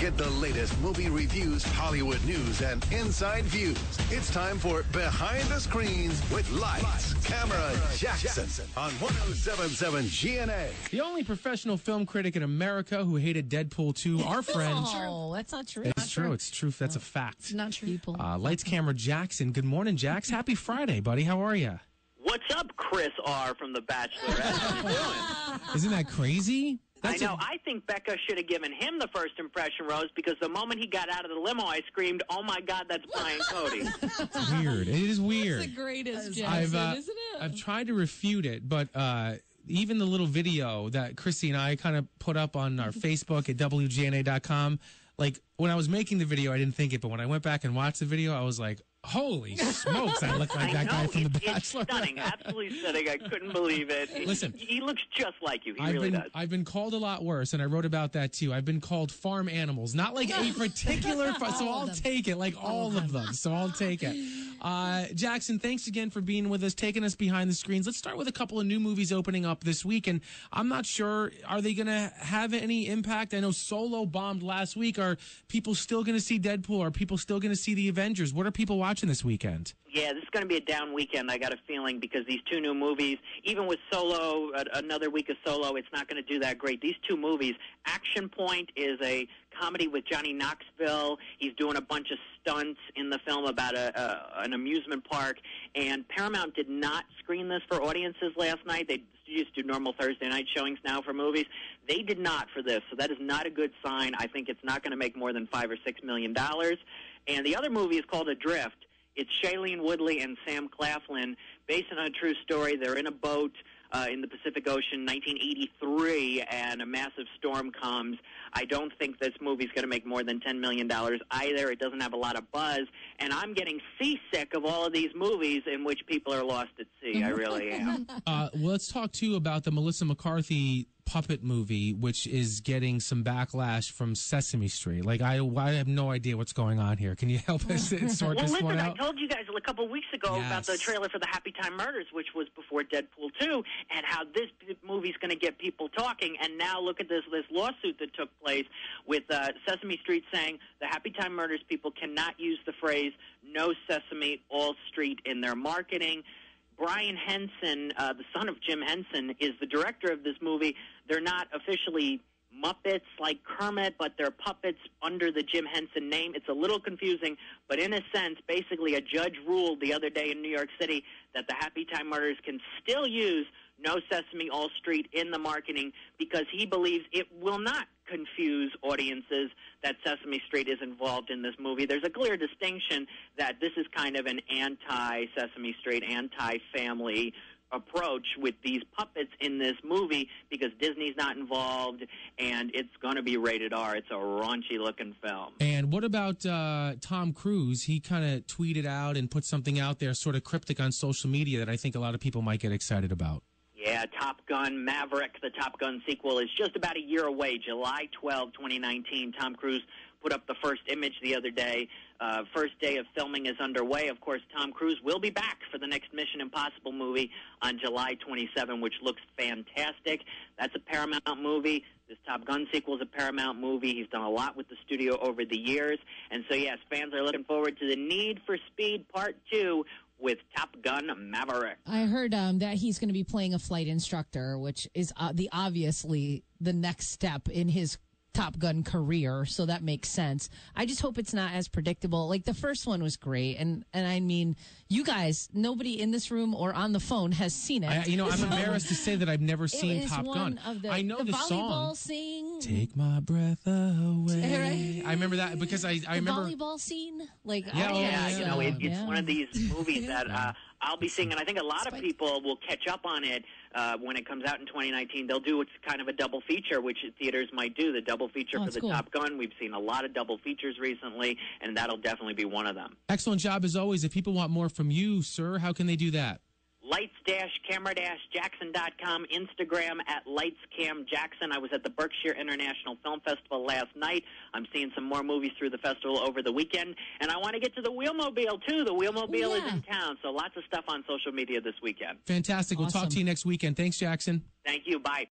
Get the latest movie reviews, Hollywood news, and inside views. It's time for Behind the Screens with Lights, Camera, Jackson on 107.7 GNA. The only professional film critic in America who hated Deadpool 2, our friend. Oh, that's not true. It's true. It's true. That's a fact. It's not true. Lights, Camera, Jackson. Good morning, Jax. Happy Friday, buddy. How are you? What's up, Chris R. from The Bachelorette? How you doing? Isn't that crazy? I know. I think Becca should have given him the first impression rose because the moment he got out of the limo, I screamed, "Oh my God, that's Brian Cody!" It's weird. It is weird. It's the greatest, Jackson, isn't it? I've tried to refute it, but even the little video that Chrissy and I kind of put up on our Facebook at WGNA.com, like when I was making the video, I didn't think it, but when I went back and watched the video, I was like, holy smokes, I look like that guy from The Bachelor. It's stunning, absolutely stunning. I couldn't believe it. Listen, he looks just like you. He really does. I've been called a lot worse, and I wrote about that too. I've been called farm animals, not like a particular, so I'll take it, like all of them. So I'll take it. Jackson, thanks again for being with us, taking us behind the screens. Let's start with a couple of new movies opening up this week, and I'm not sure, are they going to have any impact? I know Solo bombed last week. Are people still going to see Deadpool? Are people still going to see The Avengers? What are people watching this weekend? Yeah, this is going to be a down weekend, I got a feeling, because these two new movies, even with Solo, another week of Solo, it's not going to do that great. These two movies, Action Point is a comedy with Johnny Knoxville. He's doing a bunch of stunts in the film about an amusement park, and Paramount did not screen this for audiences last night. They used to do normal Thursday night showings now for movies. They did not for this, so that is not a good sign. I think it's not going to make more than $5 or $6 million. And the other movie is called Adrift. It's Shailene Woodley and Sam Claflin, based on a true story. They're in a boat in the Pacific Ocean, 1983, and a massive storm comes. I don't think this movie's going to make more than $10 million either. It doesn't have a lot of buzz, and I'm getting seasick of all of these movies in which people are lost at sea. I really am. Well, let's talk, too, about the Melissa McCarthy puppet movie, which is getting some backlash from Sesame Street. Like, I have no idea what's going on here. Can you help us sort this one out? I told you guys a couple weeks ago about the trailer for the Happy Time Murders, which was before Deadpool 2, and how this movie's going to get people talking. And now look at this lawsuit that took place with Sesame Street saying the Happy Time Murders people cannot use the phrase "No Sesame, All Street" in their marketing. Brian Henson, the son of Jim Henson, is the director of this movie. They're not officially Muppets like Kermit, but they're puppets under the Jim Henson name. It's a little confusing, but in a sense, basically a judge ruled the other day in New York City that the Happy Time Murders can still use "No Sesame, All Street" in the marketing because he believes it will not confuse audiences that Sesame Street is involved in this movie. There's a clear distinction that this is kind of an anti-Sesame Street, anti-family approach with these puppets in this movie because Disney's not involved and it's going to be rated R. It's a raunchy-looking film. And what about Tom Cruise? He kind of tweeted out and put something out there sort of cryptic on social media that I think a lot of people might get excited about. Yeah, Top Gun Maverick, the Top Gun sequel, is just about a year away, July 12, 2019. Tom Cruise put up the first image the other day. First day of filming is underway. Of course, Tom Cruise will be back for the next Mission Impossible movie on July 27, which looks fantastic. That's a Paramount movie. This Top Gun sequel is a Paramount movie. He's done a lot with the studio over the years. And so, yes, fans are looking forward to the Need for Speed Part 2 with Top Gun Maverick. I heard that he's going to be playing a flight instructor, which is obviously the next step in his Top Gun career, so that makes sense. I just hope it's not as predictable. Like, the first one was great, and I mean, you guys, nobody in this room or on the phone has seen it. I'm embarrassed to say that I've never seen Top Gun. I know the song. Scene. Take my breath away. Right? I remember that because I remember the volleyball scene. Like, it's one of these movies that I'll be seeing, and I think a lot of people will catch up on it when it comes out in 2019. They'll do kind of a double feature, which theaters might do, the double feature for the Top Gun. We've seen a lot of double features recently, and that'll definitely be one of them. Excellent job, as always. If people want more from you, sir, how can they do that? Lights-camera-jackson.com, Instagram at LightsCamJackson. I was at the Berkshire International Film Festival last night. I'm seeing some more movies through the festival over the weekend. And I want to get to the Wheelmobile, too. The Wheelmobile is in town, so lots of stuff on social media this weekend. Fantastic. Awesome. We'll talk to you next weekend. Thanks, Jackson. Thank you. Bye.